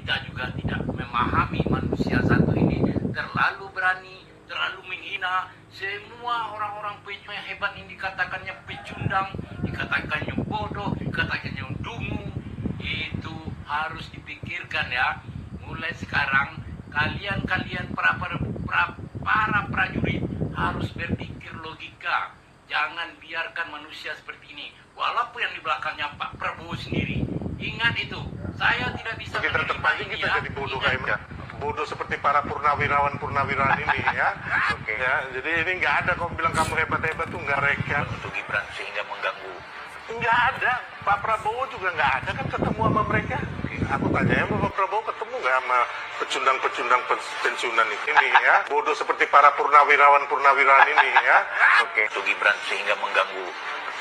kita juga tidak memahami manusia satu ini terlalu berani, terlalu menghina. Semua orang-orang yang hebat ini dikatakannya pecundang, dikatakannya bodoh, dikatakannya dungu. Itu harus dipikirkan ya. Mulai sekarang kalian para prajurit harus berpikir logika. Jangan biarkan manusia seperti ini. Walaupun yang di belakangnya Pak Prabowo sendiri. Ingat itu. Saya tidak bisa kita terpancing kita jadi bodoh kayak mereka. Bodoh seperti para purnawirawan ini ya. Oke. Ya, jadi ini nggak ada kau bilang kamu hebat-hebat tuh nggak reka. Untuk Gibran sehingga mengganggu. Nggak ada. Pak Prabowo juga nggak ada kan ketemu sama mereka. Aku tanya ya, Pak Prabowo ketemu nggak sama pecundang pensiunan ini ya. Bodoh seperti para purnawirawan ini ya. Oke. Untuk Gibran sehingga mengganggu.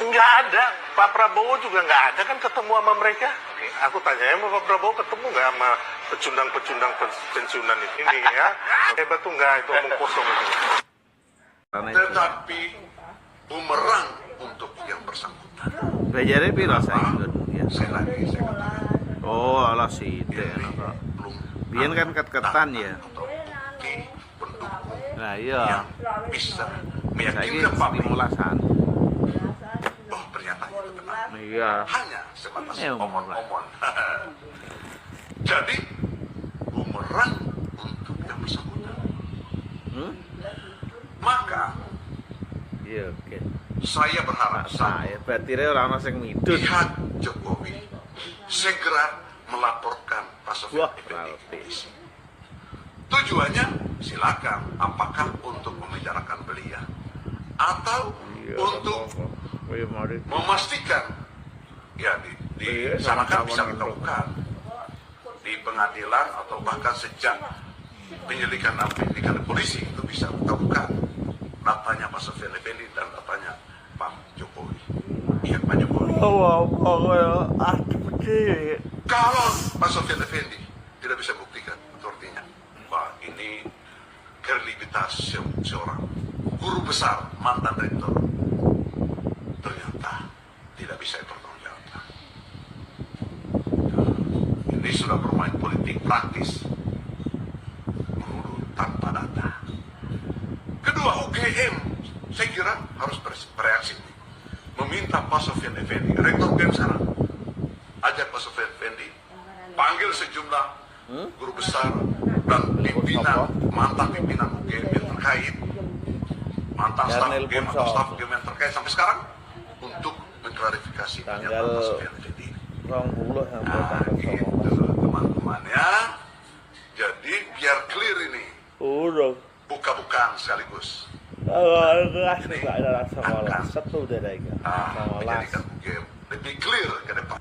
Nggak ada. Pak Prabowo juga nggak ada kan ketemu sama mereka. Aku tanya ya, Pak Prabowo ketemu nggak sama pecundang pensiunan ini ya. Hebat tuh nggak, itu omong kosong. Tetapi bumerang untuk yang bersangkutan. Bayarnya piro saiki ya? Saya katakan. Oh, alah sithik Ini ana, Pak. belum Biyen kan ada ket-ketan data ya. atau bukti pendukung Nah, iya. yang bisa Saiki meyakinkan publik 15-an. bahwa pernyataan itu benar. Iya. Hanya sebatas Omong lah. omong-omong. Jadi bumerang untuk yang bersangkutan. Maka Iya, oke. saya berharap Nah, ya berarti ora ana sing midun. pihak Jokowi segera melaporkan Pak Sofian Wah, Effendi ke rapi. polisi. Tujuannya silakan, apakah untuk memenjarakan beliau atau Iya, untuk apa-apa. Iya, mari. memastikan ya di Iya, sana kan sama-sama bisa nonton. ditemukan di pengadilan atau bahkan sejak penyelidikan polisi itu bisa ditemukan datanya Pak Sofian Effendi dan datanya Pak Jokowi. Iya, Pak Jokowi. Oh, putih. Kalau Pak Sofian Effendi tidak bisa buktikan, itu artinya bahwa ini kredibilitas seorang guru besar, mantan rektor, ternyata tidak bisa dipertanggungjawabkan. Ini sudah bermain politik praktis, menuduh tanpa data. Kedua, UGM, saya kira harus bereaksi, meminta Pak Sofian Effendi, rektor UGM sekarang, ajak Pak Sofian Effendi, panggil sejumlah guru besar dan pimpinan, mantan pimpinan UGM yang terkait, mantan staf UGM atau staf UGM yang terkait sampai sekarang, untuk mengklarifikasi pernyataan Pak Sofian Effendi. 20 sampai Nah, tanggal gitu teman-teman ya. Jadi biar clear ini, Udah. buka-bukaan sekaligus. Kelas enggak ada rasa malas. Satu udah ada ya. Malas. Menjadikan UGM lebih clear ke depan.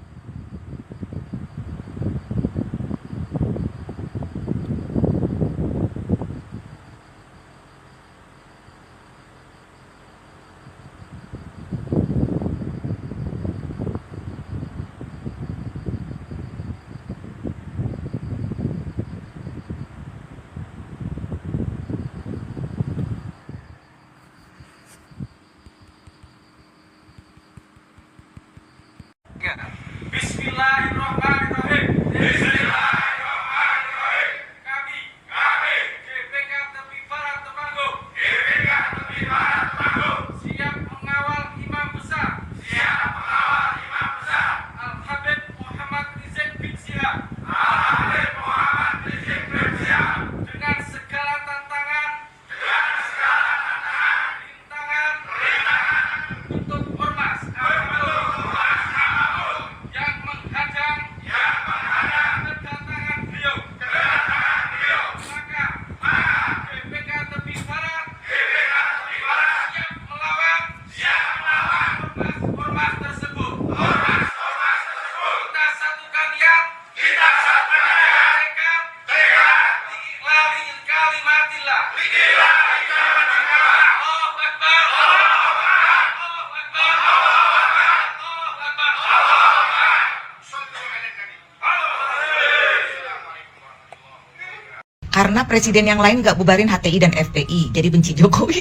karena presiden yang lain nggak bubarin HTI dan FPI, jadi benci Jokowi.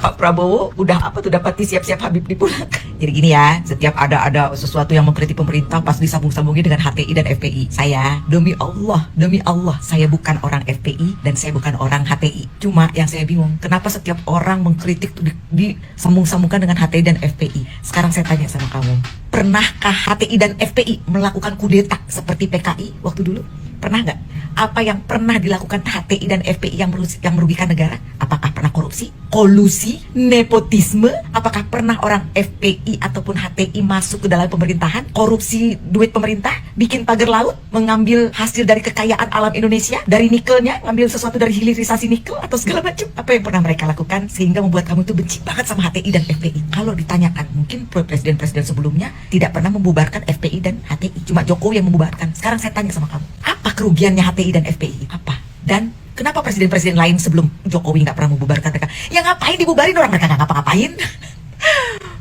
Pak Prabowo udah dapat siap-siap Habib dipulangkan. Jadi gini ya, setiap ada sesuatu yang mengkritik pemerintah pas disambung-sambungin dengan HTI dan FPI. Saya demi Allah, saya bukan orang FPI dan saya bukan orang HTI. Cuma yang saya bingung, kenapa setiap orang mengkritik tuh disambung-sambungkan dengan HTI dan FPI. Sekarang saya tanya sama kamu, pernahkah HTI dan FPI melakukan kudeta seperti PKI waktu dulu? Pernah nggak? Apa yang pernah dilakukan HTI dan FPI yang merugikan negara? Apakah pernah korupsi, kolusi, nepotisme? Apakah pernah orang FPI ataupun HTI masuk ke dalam pemerintahan, korupsi duit pemerintah, bikin pagar laut, mengambil hasil dari kekayaan alam Indonesia, dari nikelnya, ngambil sesuatu dari hilirisasi nikel atau segala macam? Apa yang pernah mereka lakukan sehingga membuat kamu tuh benci banget sama HTI dan FPI? Kalau ditanyakan, mungkin presiden-presiden sebelumnya tidak pernah membubarkan FPI dan HTI, cuma Jokowi yang membubarkan. Sekarang saya tanya sama kamu, apa kerugiannya HTI dan FPI? Apa? Dan kenapa presiden-presiden lain sebelum Jokowi nggak pernah membubarkan mereka? Ya ngapain dibubarin, orang mereka nggak ngapa-ngapain.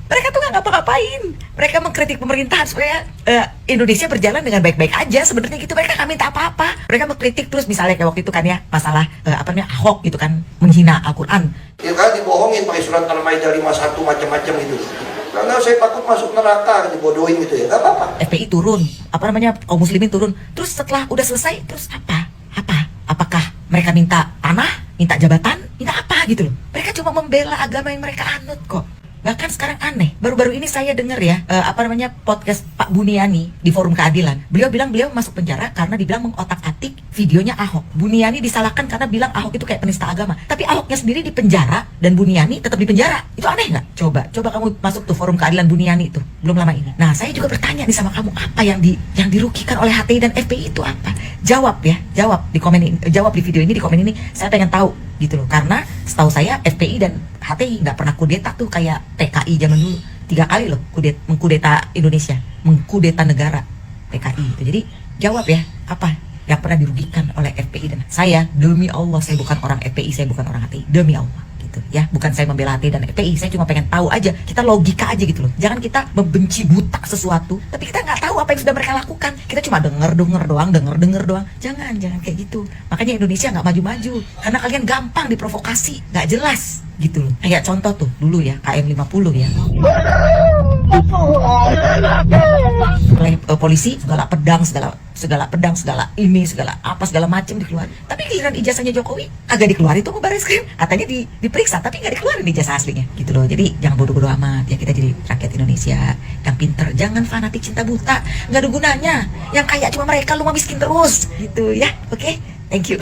Mereka tuh nggak ngapa-ngapain. Mereka mengkritik pemerintahan supaya Indonesia berjalan dengan baik-baik aja. Sebenarnya gitu, mereka nggak minta apa-apa. Mereka mengkritik terus, misalnya kayak waktu itu kan ya, masalah Ahok gitu kan, menghina Al-Quran. Ya kan dibohongin pakai surat Al-Maidah 51 macam-macam gitu. Karena saya takut masuk neraka, dibodohin gitu ya, nggak apa-apa. FPI turun, kaum muslimin turun. Terus setelah udah selesai, terus apa? Apakah mereka minta tanah, minta jabatan, minta apa gitu loh? Mereka cuma membela agama yang mereka anut kok. Bahkan sekarang aneh, baru-baru ini saya dengar ya, podcast Pak Buniani di Forum Keadilan. Beliau bilang beliau masuk penjara karena dibilang mengotak-atik videonya Ahok. Buniani disalahkan karena bilang Ahok itu kayak penista agama. Tapi Ahoknya sendiri di penjara dan Buniani tetap di penjara. Itu aneh nggak? Coba kamu masuk tuh Forum Keadilan Buniani itu belum lama ini. Nah, saya juga bertanya nih sama kamu, apa yang dirugikan oleh HTI dan FPI itu apa? Jawab di komen ini, jawab di video ini, di komen ini. Saya pengen tahu gitu loh, karena setahu saya FPI dan HTI nggak pernah kudeta tuh kayak PKI zaman dulu. 3 kali loh mengkudeta Indonesia, mengkudeta negara PKI itu. Jadi jawab ya, apa yang pernah dirugikan oleh FPI dan saya? Demi Allah, saya bukan orang FPI, saya bukan orang HTI, demi Allah gitu ya. Bukan saya membela HTI dan FPI, saya cuma pengen tahu aja, kita logika aja gitu loh. Jangan kita membenci buta sesuatu tapi kita nggak tahu apa yang sudah mereka lakukan. Kita cuma denger doang. Jangan kayak gitu. Makanya Indonesia nggak maju-maju karena kalian gampang diprovokasi, nggak jelas gitu loh. Kayak contoh tuh dulu ya, KM50 ya, oleh polisi segala pedang, segala macam dikeluarin. Tapi giliran ijazahnya Jokowi agak dikeluarin tuh ke Barreskrim, katanya diperiksa tapi nggak dikeluarin ijazah aslinya gitu loh. Jadi jangan bodoh-bodoh amat ya, kita jadi rakyat Indonesia yang pinter, jangan fanatik cinta buta, nggak ada gunanya. Yang kaya cuma mereka, lu mah miskin terus gitu ya. Oke, thank you.